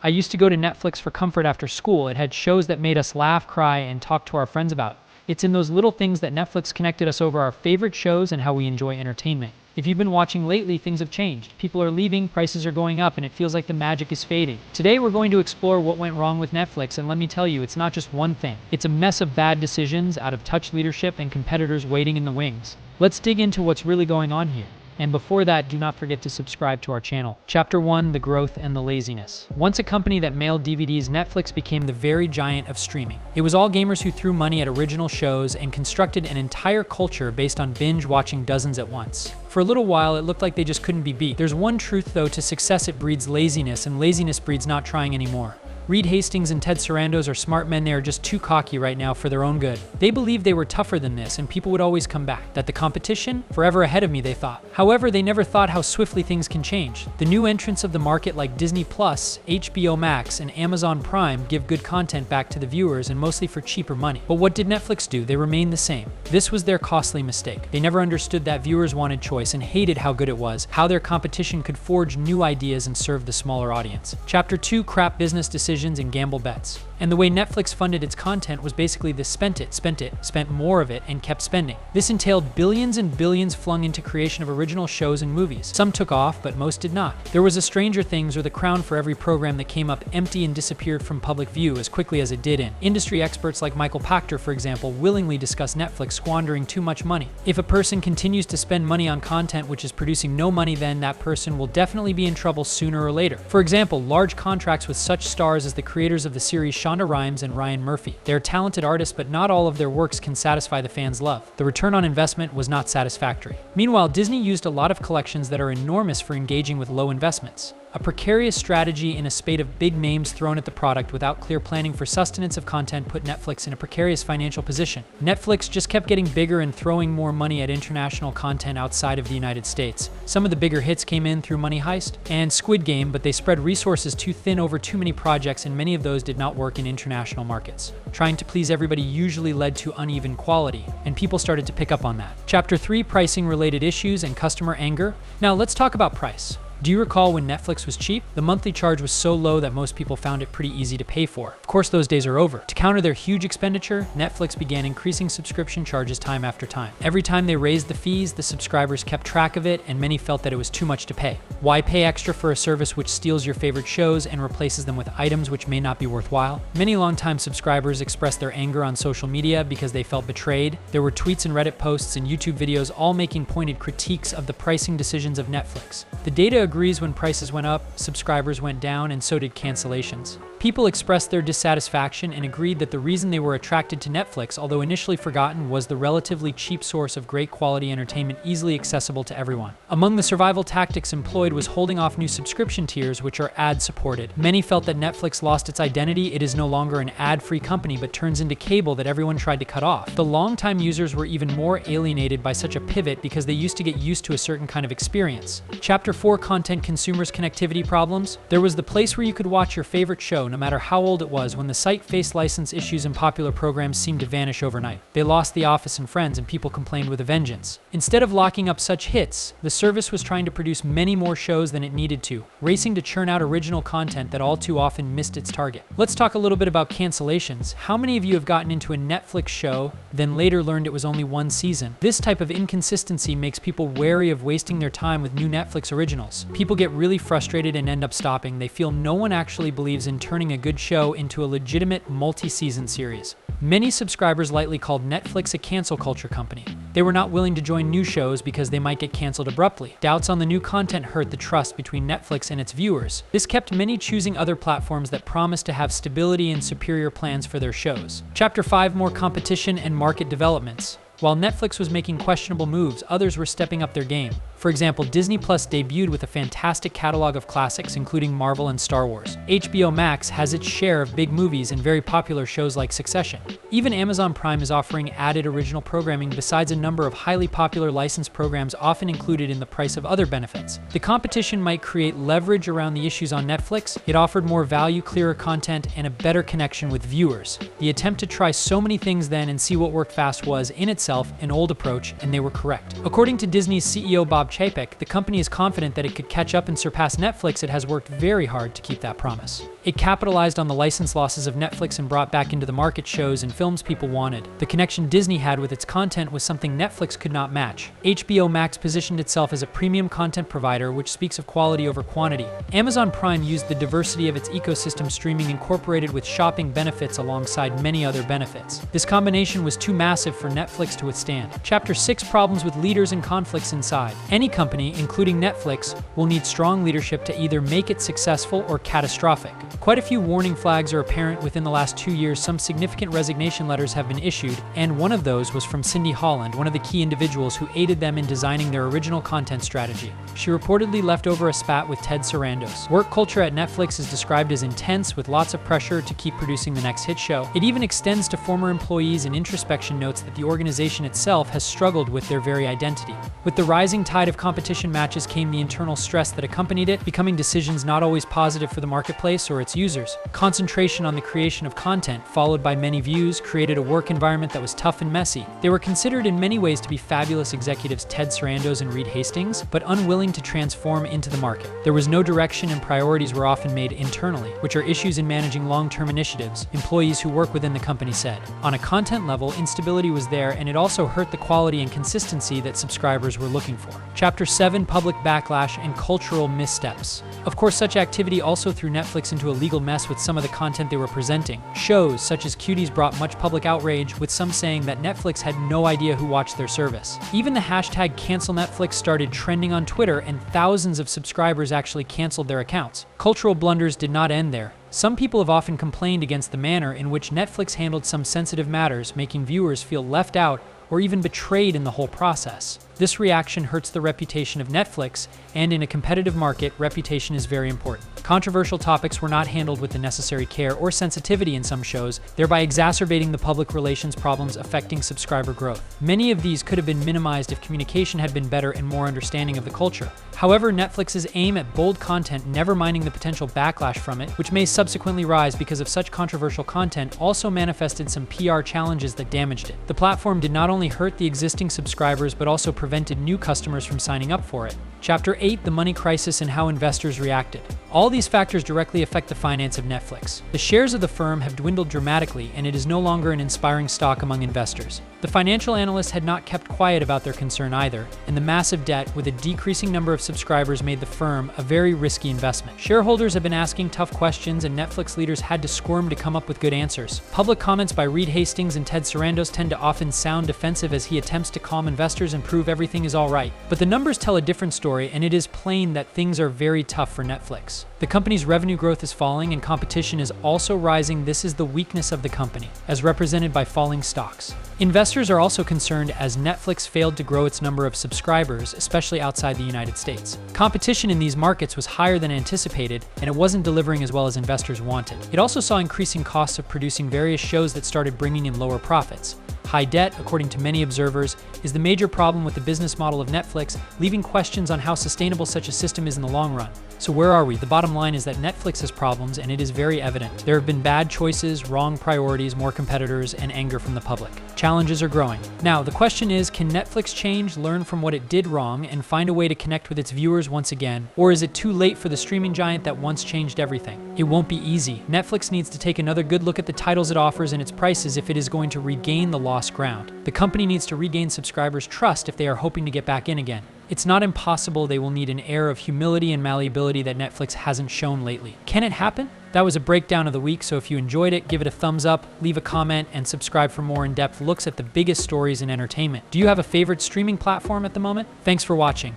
I used to go to Netflix for comfort after school. It had shows that made us laugh, cry, and talk to our friends about. It's in those little things that Netflix connected us over our favorite shows and how we enjoy entertainment. If you've been watching lately, things have changed. People are leaving, prices are going up, and it feels like the magic is fading. Today, we're going to explore what went wrong with Netflix, and let me tell you, it's not just one thing. It's a mess of bad decisions, out of touch leadership, and competitors waiting in the wings. Let's dig into what's really going on here. And before that, do not forget to subscribe to our channel. Chapter 1, The Growth and the Laziness. Once a company that mailed DVDs, Netflix became the very giant of streaming. It was all gamers who threw money at original shows and constructed an entire culture based on binge watching dozens at once. For a little while, it looked like they just couldn't be beat. There's one truth though, to success it breeds laziness, and laziness breeds not trying anymore. Reed Hastings and Ted Sarandos are smart men. They are just too cocky right now for their own good. They believed they were tougher than this and people would always come back. That the competition? Forever ahead of me, they thought. However, they never thought how swiftly things can change. The new entrants of the market like Disney Plus, HBO Max, and Amazon Prime give good content back to the viewers and mostly for cheaper money. But what did Netflix do? They remained the same. This was their costly mistake. They never understood that viewers wanted choice and hated how good it was, how their competition could forge new ideas and serve the smaller audience. Chapter 2, Crap Business Decisions and Gamble Bets. And the way Netflix funded its content was basically the spent more of it, and kept spending. This entailed billions and billions flung into creation of original shows and movies. Some took off, but most did not. There was a Stranger Things or The Crown for every program that came up empty and disappeared from public view as quickly as it did in. Industry experts like Michael Pachter, for example, willingly discuss Netflix squandering too much money. If a person continues to spend money on content which is producing no money, then that person will definitely be in trouble sooner or later. For example, large contracts with such stars as the creators of the series Shonda Rhimes and Ryan Murphy. They are talented artists, but not all of their works can satisfy the fans' love. The return on investment was not satisfactory. Meanwhile, Disney used a lot of collections that are enormous for engaging with low investments. A precarious strategy in a spate of big names thrown at the product without clear planning for sustenance of content put Netflix in a precarious financial position. Netflix just kept getting bigger and throwing more money at international content outside of the United States. Some of the bigger hits came in through Money Heist and Squid Game, but they spread resources too thin over too many projects, and many of those did not work in international markets. Trying to please everybody usually led to uneven quality, and people started to pick up on that. Chapter 3, Pricing Related Issues and Customer Anger. Now let's talk about price. Do you recall when Netflix was cheap? The monthly charge was so low that most people found it pretty easy to pay for. Of course, those days are over. To counter their huge expenditure, Netflix began increasing subscription charges time after time. Every time they raised the fees, the subscribers kept track of it, and many felt that it was too much to pay. Why pay extra for a service which steals your favorite shows and replaces them with items which may not be worthwhile? Many longtime subscribers expressed their anger on social media because they felt betrayed. There were tweets and Reddit posts and YouTube videos all making pointed critiques of the pricing decisions of Netflix. The data agrees when prices went up, subscribers went down, and so did cancellations. People expressed their dissatisfaction and agreed that the reason they were attracted to Netflix, although initially forgotten, was the relatively cheap source of great quality entertainment easily accessible to everyone. Among the survival tactics employed was holding off new subscription tiers which are ad-supported. Many felt that Netflix lost its identity. It is no longer an ad-free company but turns into cable that everyone tried to cut off. The longtime users were even more alienated by such a pivot because they used to get used to a certain kind of experience. Chapter 4, Content Consumers' Connectivity Problems. There was the place where you could watch your favorite show no matter how old it was. When the site faced license issues and popular programs seemed to vanish overnight. They lost The Office and Friends, and people complained with a vengeance. Instead of locking up such hits, the service was trying to produce many more shows than it needed to, racing to churn out original content that all too often missed its target. Let's talk a little bit about cancellations. How many of you have gotten into a Netflix show, then later learned it was only one season? This type of inconsistency makes people wary of wasting their time with new Netflix originals. People get really frustrated and end up stopping. They feel no one actually believes in turning a good show into a legitimate multi-season series. Many subscribers lightly called Netflix a cancel culture company. They were not willing to join new shows because they might get canceled abruptly. Doubts on the new content hurt the trust between Netflix and its viewers. This kept many choosing other platforms that promised to have stability and superior plans for their shows. Chapter 5, More Competition and Market Developments. While Netflix was making questionable moves, others were stepping up their game. For example, Disney Plus debuted with a fantastic catalog of classics, including Marvel and Star Wars. HBO Max has its share of big movies and very popular shows like Succession. Even Amazon Prime is offering added original programming besides a number of highly popular licensed programs often included in the price of other benefits. The competition might create leverage around the issues on Netflix. It offered more value, clearer content, and a better connection with viewers. The attempt to try so many things then and see what worked fast was, in itself, an old approach, and they were correct. According to Disney's CEO Bob Chapek, the company is confident that it could catch up and surpass Netflix. It has worked very hard to keep that promise. It capitalized on the license losses of Netflix and brought back into the market shows and films people wanted. The connection Disney had with its content was something Netflix could not match. HBO Max positioned itself as a premium content provider, which speaks of quality over quantity. Amazon Prime used the diversity of its ecosystem, streaming incorporated with shopping benefits alongside many other benefits. This combination was too massive for Netflix to withstand. Chapter 6: Problems with leaders and conflicts inside. Any company, including Netflix, will need strong leadership to either make it successful or catastrophic. Quite a few warning flags are apparent within the last 2 years. Some significant resignation letters have been issued, and one of those was from Cindy Holland, one of the key individuals who aided them in designing their original content strategy. She reportedly left over a spat with Ted Sarandos. Work culture at Netflix is described as intense, with lots of pressure to keep producing the next hit show. It even extends to former employees, and introspection notes that the organization itself has struggled with their very identity. With the rising tide of competition matches came the internal stress that accompanied it, becoming decisions not always positive for the marketplace or its users. Concentration on the creation of content, followed by many views, created a work environment that was tough and messy. They were considered in many ways to be fabulous executives, Ted Sarandos and Reed Hastings, but unwilling to transform into the market. There was no direction, and priorities were often made internally, which are issues in managing long-term initiatives, employees who work within the company said. On a content level, instability was there, and it also hurt the quality and consistency that subscribers were looking for. Chapter 7: Public backlash and cultural missteps. Of course, such activity also threw Netflix into a legal mess with some of the content they were presenting. Shows such as Cuties brought much public outrage, with some saying that Netflix had no idea who watched their service. Even the hashtag #CancelNetflix started trending on Twitter, and thousands of subscribers actually canceled their accounts. Cultural blunders did not end there. Some people have often complained against the manner in which Netflix handled some sensitive matters, making viewers feel left out or even betrayed in the whole process. This reaction hurts the reputation of Netflix, and in a competitive market, reputation is very important. Controversial topics were not handled with the necessary care or sensitivity in some shows, thereby exacerbating the public relations problems affecting subscriber growth. Many of these could have been minimized if communication had been better and more understanding of the culture. However, Netflix's aim at bold content, never minding the potential backlash from it, which may subsequently rise because of such controversial content, also manifested some PR challenges that damaged it. The platform did not only hurt the existing subscribers, but also prevented new customers from signing up for it. Chapter 8: The money crisis and how investors reacted. All these factors directly affect the finance of Netflix. The shares of the firm have dwindled dramatically, and it is no longer an inspiring stock among investors. The financial analysts had not kept quiet about their concern either, and the massive debt with a decreasing number of subscribers made the firm a very risky investment. Shareholders have been asking tough questions, and Netflix leaders had to squirm to come up with good answers. Public comments by Reed Hastings and Ted Sarandos tend to often sound defensive as he attempts to calm investors and prove everything is all right. But the numbers tell a different story, and it is plain that things are very tough for Netflix. The company's revenue growth is falling, and competition is also rising. This is the weakness of the company, as represented by falling stocks. Investors are also concerned as Netflix failed to grow its number of subscribers, especially outside the United States. Competition in these markets was higher than anticipated, and it wasn't delivering as well as investors wanted. It also saw increasing costs of producing various shows that started bringing in lower profits. High debt, according to many observers, is the major problem with the business model of Netflix, leaving questions on how sustainable such a system is in the long run. So where are we? The bottom line is that Netflix has problems, and it is very evident. There have been bad choices, wrong priorities, more competitors, and anger from the public. Challenges are growing. Now, the question is, can Netflix change, learn from what it did wrong, and find a way to connect with its viewers once again? Or is it too late for the streaming giant that once changed everything? It won't be easy. Netflix needs to take another good look at the titles it offers and its prices if it is going to regain the lost ground. The company needs to regain subscribers' trust if they are hoping to get back in again. It's not impossible. They will need an air of humility and malleability that Netflix hasn't shown lately. Can it happen? That was a breakdown of the week, so if you enjoyed it, give it a thumbs up, leave a comment, and subscribe for more in-depth looks at the biggest stories in entertainment. Do you have a favorite streaming platform at the moment? Thanks for watching.